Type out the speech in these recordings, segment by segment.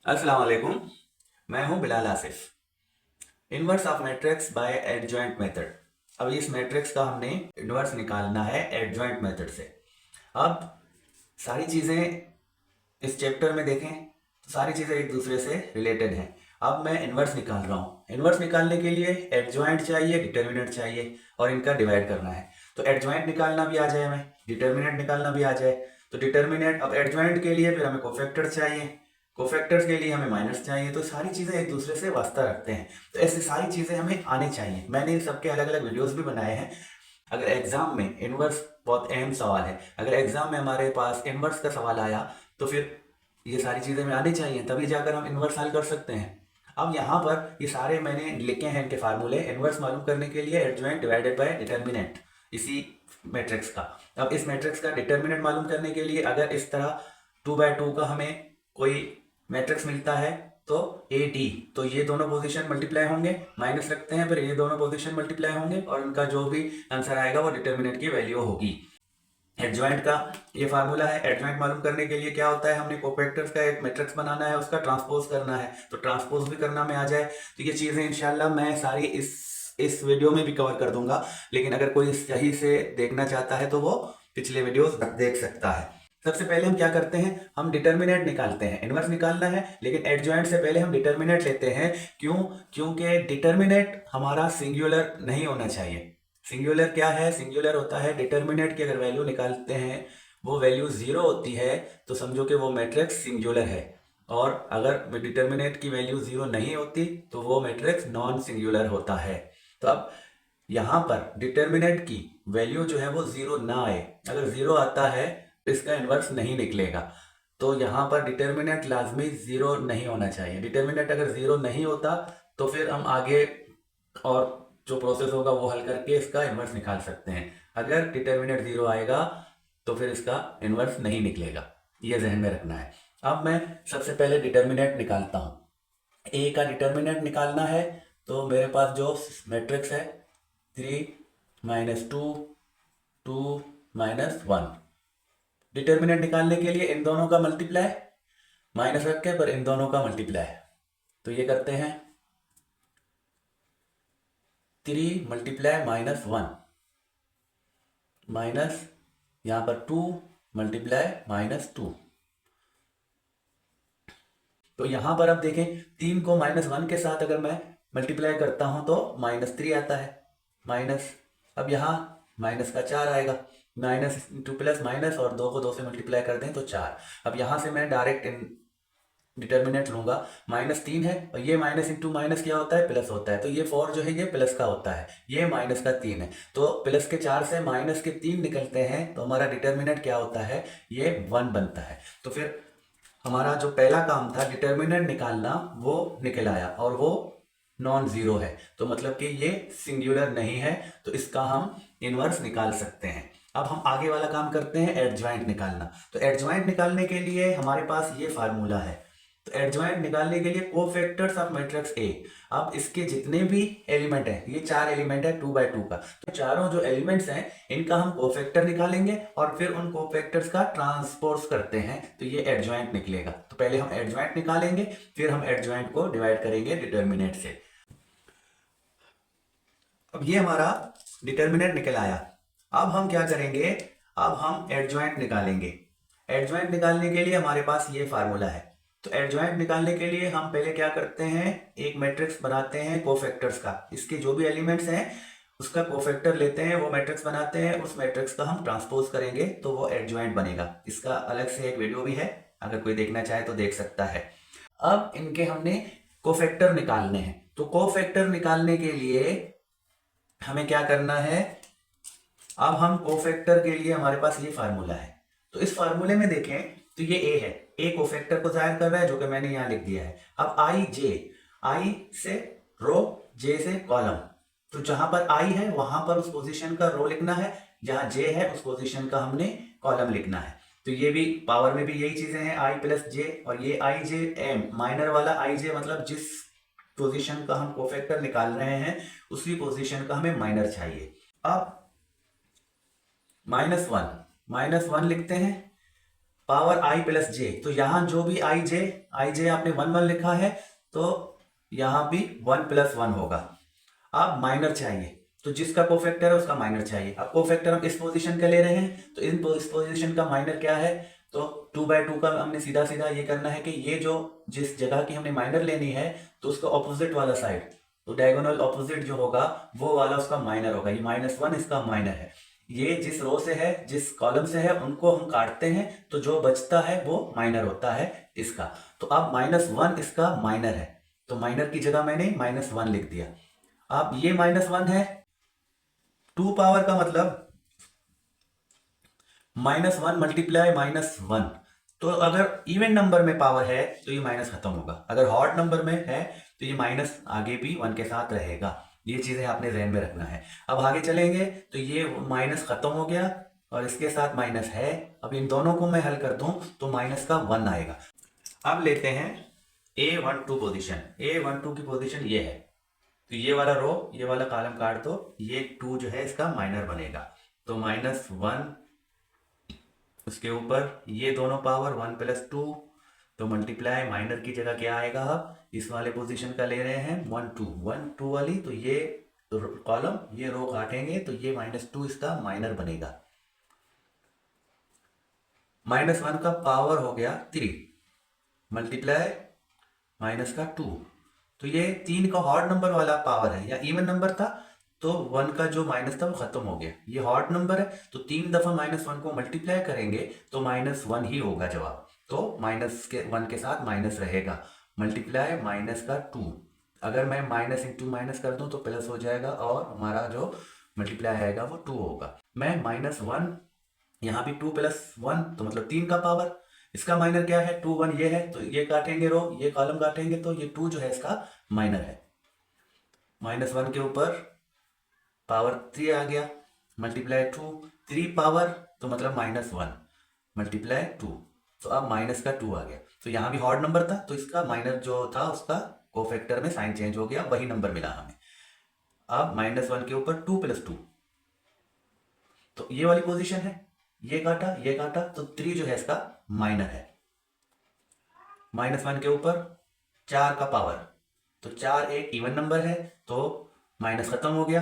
अस्सलाम वालेकुम। मैं हूं Bilal Asif. Inverse of matrix bye adjoint method. अब इस मैट्रिक्स का हमने इनवर्स निकालना है एडजॉइंट मेथड से। अब सारी चीज़ें इस चैप्टर में देखें तो सारी चीज़ें एक दूसरे से रिलेटेड हैं। अब मैं इनवर्स निकाल रहा हूँ। इनवर्स निकालने के लिए एडजॉइंट चाहिए, डिटर्मिनेंट चाहिए और इनका डिवाइड करना है। तो एडजॉइंट निकालना भी आ जाए, हमें डिटर्मिनेंट निकालना भी आ जाए। तो डिटर्मिनेंट, अब एडजॉइंट के लिए फिर हमें कोफैक्टर्स चाहिए, कोफैक्टर्स के लिए हमें माइनस चाहिए। तो सारी चीज़ें एक दूसरे से वास्ता रखते हैं। तो ऐसी सारी चीज़ें हमें आनी चाहिए। मैंने इन सबके अलग अलग वीडियोस भी बनाए हैं। अगर एग्जाम में इनवर्स बहुत अहम सवाल है, अगर एग्जाम में हमारे पास इनवर्स का सवाल आया तो फिर ये सारी चीज़ें हमें आनी चाहिए, तभी जाकर हम इनवर्स हल कर सकते हैं। अब यहाँ पर ये सारे मैंने लिखे हैं इनके फार्मूले इनवर्स मालूम करने के लिए, एडजॉइंट डिवाइडेड बाय डिटर्मिनेंट इसी मैट्रिक्स का। अब इस मैट्रिक्स का डिटर्मिनेंट मालूम करने के लिए अगर इस तरह 2/2 का हमें कोई मैट्रिक्स मिलता है तो ए डी, तो ये दोनों पोजीशन मल्टीप्लाई होंगे, माइनस रखते हैं, फिर ये दोनों पोजीशन मल्टीप्लाई होंगे और उनका जो भी आंसर आएगा वो डिटर्मिनेंट की वैल्यू होगी। एडजॉइंट का ये फार्मूला है। एडजॉइंट मालूम करने के लिए क्या होता है, हमने कोफैक्टर्स का एक मैट्रिक्स बनाना है, उसका ट्रांसपोज करना है। तो ट्रांसपोज भी करना में आ जाए। तो ये चीज़ें इंशाल्लाह मैं सारी इस वीडियो में भी कवर कर दूंगा। लेकिन अगर कोई सही से देखना चाहता है तो वो पिछले वीडियोस देख सकता है। सबसे पहले हम क्या करते हैं, हम डिटर्मिनेंट निकालते हैं। इनवर्स निकालना है लेकिन एडजॉइंट से पहले हम डिटर्मिनेंट लेते हैं। क्यों? क्योंकि डिटर्मिनेंट हमारा सिंगुलर नहीं होना चाहिए। सिंगुलर क्या है? सिंगुलर होता है डिटर्मिनेंट की अगर वैल्यू निकालते हैं वो वैल्यू जीरो होती है तो समझो कि वो मैट्रिक्स सिंगुलर है। और अगर डिटर्मिनेंट की वैल्यू जीरो नहीं होती तो वो मैट्रिक्स नॉन सिंगुलर होता है। तो अब यहाँ पर डिटर्मिनेंट की वैल्यू जो है वो जीरो ना आए। अगर जीरो आता है तो इसका इन्वर्स नहीं निकलेगा। तो यहाँ पर डिटर्मिनेंट लाजमी जीरो नहीं होना चाहिए। डिटर्मिनेंट अगर जीरो नहीं होता तो फिर हम आगे और जो प्रोसेस होगा वो हल करके इसका इन्वर्स निकाल सकते हैं। अगर डिटर्मिनेंट जीरो आएगा तो फिर इसका इन्वर्स नहीं निकलेगा, ये जहन में रखना है। अब मैं सबसे पहले डिटर्मिनेंट निकालता हूँ। ए का डिटर्मिनेंट निकालना है तो मेरे पास जो मैट्रिक्स है 3 - 2 2 - 1। डिटर्मिनेंट निकालने के लिए इन दोनों का मल्टीप्लाई, माइनस रख के पर इन दोनों का मल्टीप्लाई। तो ये करते हैं 3 × -1 माइनस यहाँ पर 2 × -2। तो यहाँ पर अब देखें 3 को -1 के साथ अगर मैं मल्टीप्लाई करता हूँ तो -3 आता है। माइनस, अब यहाँ माइनस का 4 आएगा। माइनस इंटू प्लस माइनस और 2 को 2 से मल्टीप्लाई कर दें तो 4। अब यहाँ से मैं डायरेक्ट डिटर्मिनेंट लूंगा। -3 है और ये माइनस इंटू माइनस क्या होता है, प्लस होता है। तो ये 4 जो है ये प्लस का होता है, ये माइनस का 3 है। तो प्लस के 4 से माइनस के 3 निकलते हैं तो हमारा डिटर्मिनेंट क्या होता है, ये 1 बनता है। तो फिर हमारा जो पहला काम था डिटर्मिनेंट निकालना वो निकल आया और वो नॉन जीरो है। तो मतलब कि ये सिंगुलर नहीं है, तो इसका हम इनवर्स निकाल सकते हैं। अब हम आगे वाला काम करते हैं एडजॉइंट निकालना। तो एडजॉइंट निकालने के लिए हमारे पास ये फार्मूला है। तो एडजॉइंट निकालने के लिए कोफैक्टर्स ऑफ मैट्रिक्स ए। अब इसके जितने भी एलिमेंट हैं, ये 4 एलिमेंट है 2/2 का, तो चारों जो एलिमेंट्स हैं इनका हम कोफैक्टर निकालेंगे और फिर उन कोफैक्टर्स का ट्रांसपोज करते हैं तो ये एडजॉइंट निकलेगा। तो पहले हम एडजॉइंट निकालेंगे, फिर हम एडजॉइंट को डिवाइड करेंगे डिटर्मिनेंट से। अब ये हमारा डिटर्मिनेंट निकल आया। अब हम क्या करेंगे, अब हम एडजॉइंट निकालेंगे। एडजॉइंट निकालने के लिए हमारे पास ये फार्मूला है। तो एडजॉइंट निकालने के लिए हम पहले क्या करते हैं, एक मैट्रिक्स बनाते हैं कोफैक्टर्स का। इसके जो भी एलिमेंट्स हैं उसका कोफैक्टर लेते हैं, वो मैट्रिक्स बनाते हैं, उस मैट्रिक्स का हम ट्रांसपोज करेंगे तो वो एडजॉइंट बनेगा। इसका अलग से एक वीडियो भी है, अगर कोई देखना चाहे तो देख सकता है। अब इनके हमने कोफैक्टर निकालने हैं। तो कोफैक्टर निकालने के लिए हमें क्या करना है, अब हम कोफैक्टर के लिए हमारे पास ये फार्मूला है। तो इस फार्मूले में देखें तो ये ए है, ए कोफैक्टर को जाहिर कर रहा है जो कि मैंने यहां लिख दिया है। अब आई जे, आई से रो, जे से कॉलम। तो जहां पर आई है वहां पर उस पोजीशन का रो लिखना है, जहां जे है उस पोजीशन का हमने कॉलम लिखना है। तो ये भी पावर में भी यही चीजें हैं, आई प्लस जे, और ये आई जे एम माइनर वाला आई जे, मतलब जिस पोजीशन का हम कोफैक्टर निकाल रहे हैं उसी पोजीशन का हमें माइनर चाहिए। अब -1 लिखते हैं पावर आई प्लस जे, तो यहाँ जो भी आई जे आपने 1 1 लिखा है, तो यहाँ भी 1 + 1 होगा। अब माइनर चाहिए, तो जिसका कोफैक्टर है उसका माइनर चाहिए। अब कोफैक्टर हम इस पोजीशन का ले रहे हैं, तो इस पोजीशन का माइनर क्या है, तो 2/2 का हमने सीधा सीधा ये करना है कि ये जो जिस जगह की हमने माइनर लेनी है, तो उसका ऑपोजिट वाला साइड, तो डायगोनल ऑपोजिट जो होगा वो वाला उसका माइनर होगा। ये -1 इसका माइनर है। ये जिस रो से है, जिस कॉलम से है, उनको हम काटते हैं, तो जो बचता है वो माइनर होता है इसका। तो अब -1 इसका माइनर है, तो माइनर की जगह मैंने -1 लिख दिया। अब ये -1 है, 2 पावर का मतलब -1 मल्टीप्लाई -1। तो अगर इवन नंबर में पावर है तो ये माइनस खत्म होगा, अगर हॉट नंबर में है तो ये माइनस आगे भी 1 के साथ रहेगा। ये चीजें आपने ध्यान में रखना है। अब आगे चलेंगे तो ये माइनस खत्म हो गया और इसके साथ माइनस है। अब इन दोनों को मैं हल कर दूं तो माइनस का 1 आएगा। अब लेते हैं A12 पोजीशन। A12 की पोजीशन ये है, तो ये वाला रो, ये वाला कॉलम काट दो, ये 2 जो है इसका माइनर बनेगा। तो -1 उसके ऊपर ये दोनों पावर 1 + 2, तो मल्टीप्लाई माइनर की जगह क्या आएगा, अब इस वाले पोजीशन का ले रहे हैं 1 2 1 2 वाली, तो ये कॉलम ये रो काटेंगे तो ये -2 इसका माइनर बनेगा। -1 का पावर हो गया 3 मल्टीप्लाई -2, तो ये 3 का हॉट नंबर वाला पावर है, या इवन नंबर था तो 1 का जो माइनस था वो खत्म हो गया। ये हॉट नंबर है तो 3 दफा -1 को मल्टीप्लाई करेंगे तो -1 ही होगा जवाब। तो -1 के साथ माइनस रहेगा, मल्टीप्लाई -2। अगर मैं माइनस इंटू माइनस कर दूं तो प्लस हो जाएगा और हमारा जो मल्टीप्लाई आएगा वो 2 होगा। मैं -1, यहाँ भी 2 + 1 तो मतलब 3 का पावर, इसका माइनर क्या है 2 1 ये है, तो ये काटेंगे रो, ये कॉलम काटेंगे तो ये 2 जो है इसका माइनर है। -1 के ऊपर पावर 3 आ गया, मल्टीप्लाई 2, 3 पावर तो मतलब -1 मल्टीप्लाई 2, तो अब माइनस का 2 आ गया। तो यहाँ भी हॉट नंबर था तो इसका माइनर जो था उसका कोफैक्टर में साइन चेंज हो गया, वही नंबर मिला हमें। अब -1 के ऊपर 2 + 2, तो ये वाली पोजीशन है, ये काटा तो 3 जो है इसका माइनर है। -1 के ऊपर 4 का पावर, तो 4 एक इवन नंबर है तो माइनस खत्म हो गया।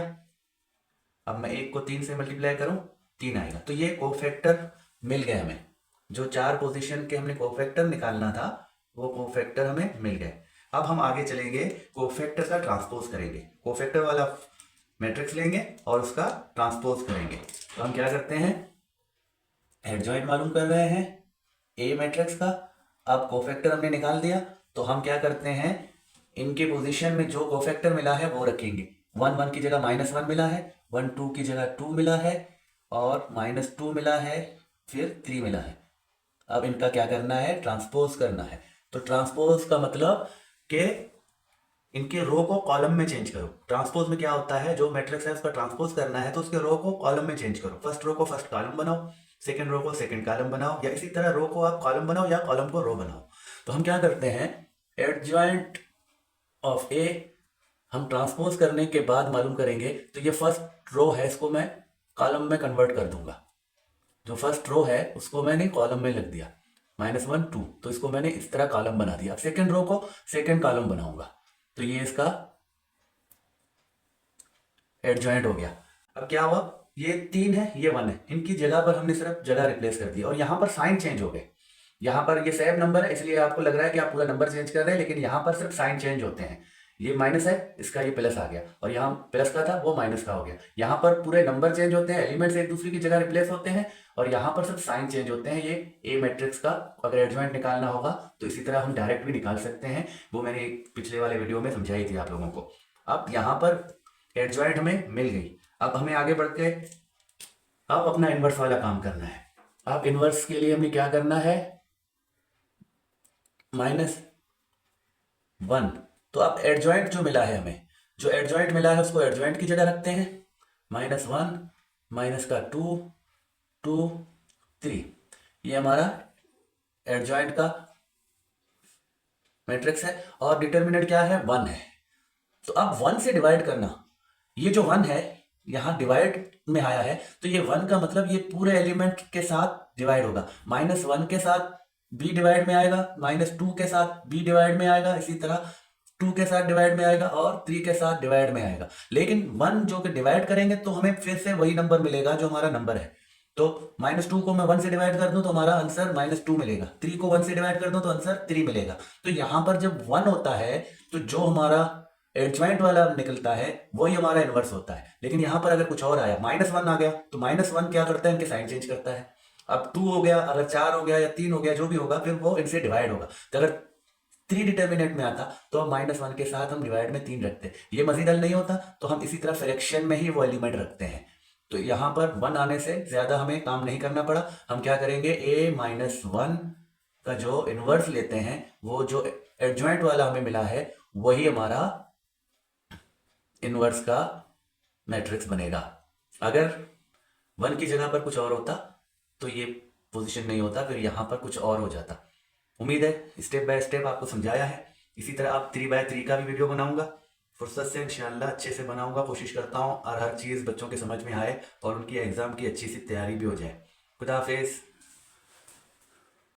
अब मैं 1 को 3 से मल्टीप्लाई करूं 3 आएगा, तो ये कोफैक्टर मिल गए हमें। जो 4 पोजीशन के हमने कोफैक्टर निकालना था वो कोफैक्टर हमें मिल गए। अब हम आगे चलेंगे, कोफैक्टर का ट्रांसपोज करेंगे। कोफैक्टर वाला मैट्रिक्स लेंगे और उसका ट्रांसपोज करेंगे। तो हम क्या करते हैं, एडजॉइंट मालूम कर रहे हैं ए मैट्रिक्स का। अब कोफैक्टर हमने निकाल दिया तो हम क्या करते हैं, इनके पोजीशन में जो कोफैक्टर मिला है वो रखेंगे। 1 1 की जगह -1 मिला है, 1 2 की जगह 2 मिला है और -2 मिला है, फिर 3 मिला है। अब इनका क्या करना है, ट्रांसपोज करना है। तो ट्रांसपोज का मतलब कि इनके रो को कॉलम में चेंज करो। ट्रांसपोज में क्या होता है, जो मैट्रिक्स है उसका ट्रांसपोज करना है तो उसके रो को कॉलम में चेंज करो। फर्स्ट रो को फर्स्ट कॉलम बनाओ, सेकंड रो को सेकंड कॉलम बनाओ, या इसी तरह रो को आप कॉलम बनाओ या कॉलम को रो बनाओ। तो हम क्या करते हैं, एडजॉइंट ऑफ ए हम ट्रांसपोज करने के बाद मालूम करेंगे। तो ये फर्स्ट रो है, इसको मैं कॉलम में कन्वर्ट कर दूंगा। जो फर्स्ट रो है उसको मैंने कॉलम में लिख दिया, -1 2, तो इसको मैंने इस तरह कॉलम बना दिया। अब सेकंड रो को सेकंड कॉलम बनाऊंगा, तो ये इसका एडजॉइंट हो गया। अब क्या हुआ, ये 3 है ये 1 है, इनकी जगह पर हमने सिर्फ जगह रिप्लेस कर दी और यहाँ पर साइन चेंज हो गए। यहाँ पर ये सेम नंबर है इसलिए आपको लग रहा है कि आप पूरा नंबर चेंज कर रहे हैं, लेकिन यहाँ पर सिर्फ साइन चेंज होते हैं। ये माइनस है, इसका ये प्लस आ गया, और यहाँ प्लस का था वो माइनस का हो गया। यहाँ पर पूरे नंबर चेंज होते हैं, एलिमेंट्स एक दूसरे की जगह रिप्लेस होते हैं, और यहाँ पर सिर्फ साइन चेंज होते हैं। ये ए मैट्रिक्स का अगर एडजॉइंट निकालना होगा तो इसी तरह हम डायरेक्ट भी निकाल सकते हैं, वो मैंने एक पिछले वाले वीडियो में समझाई थी आप लोगों को। अब यहाँ पर एडजॉइंट हमें मिल गई। अब हमें आगे बढ़ के अब अपना इनवर्स वाला काम करना है। अब इनवर्स के लिए हमें क्या करना है, -1, तो अब एडजॉइंट जो मिला है हमें, जो एडजॉइंट मिला है उसको एडजॉइंट की जगह रखते हैं। -1 -2 2 3, ये हमारा एडजॉइंट का मैट्रिक्स है और डिटर्मिनेंट क्या है 1 है। तो अब 1 से डिवाइड करना, ये जो 1 है यहाँ डिवाइड में आया है, तो ये 1 का मतलब ये पूरे एलिमेंट के साथ डिवाइड होगा। -1 के साथ बी डिवाइड में आएगा, -2 के साथ बी डिवाइड में आएगा, इसी तरह 2 के साथ डिवाइड में आएगा और 3 के साथ डिवाइड में आएगा। लेकिन 1 जो कि डिवाइड करेंगे तो हमें फिर से वही नंबर मिलेगा जो हमारा नंबर है। तो -2 को मैं 1 से डिवाइड कर दूं तो हमारा आंसर -2 मिलेगा, 3 को 1 से डिवाइड कर दूं तो आंसर 3 मिलेगा। तो यहां पर जब 1 होता है तो जो हमारा एडजॉइंट वाला निकलता है वही हमारा इनवर्स होता है। लेकिन यहां पर अगर कुछ और आया, -1 आ गया, तो -1 क्या करता है, इनके साइन चेंज करता है। अब 2 हो गया, अगर 4 हो गया या 3 हो गया, जो भी होगा फिर वो इनसे डिवाइड होगा। तो अगर 3 डिटर्मिनेंट में आता तो हम -1 के साथ हम डिवाइड में 3 रखते। ये मजीद हल नहीं होता तो हम इसी तरह फ्रैक्शन में ही वो एलिमेंट रखते हैं। तो यहाँ पर 1 आने से ज्यादा हमें काम नहीं करना पड़ा। हम क्या करेंगे, a-1 का जो इनवर्स लेते हैं, वो जो एडजॉइंट वाला हमें मिला है वही हमारा इनवर्स का मैट्रिक्स बनेगा। अगर 1 की जगह पर कुछ और होता तो ये पोजीशन नहीं होता, फिर यहाँ पर कुछ और हो जाता। उम्मीद है स्टेप बाय स्टेप आपको समझाया है। इसी तरह आप 3x3 का भी वीडियो बनाऊंगा, फुर्सत से इंशाल्लाह अच्छे से बनाऊंगा, कोशिश करता हूँ और हर चीज़ बच्चों के समझ में आए और उनकी एग्ज़ाम की अच्छी सी तैयारी भी हो जाए। खुदा हाफिज़।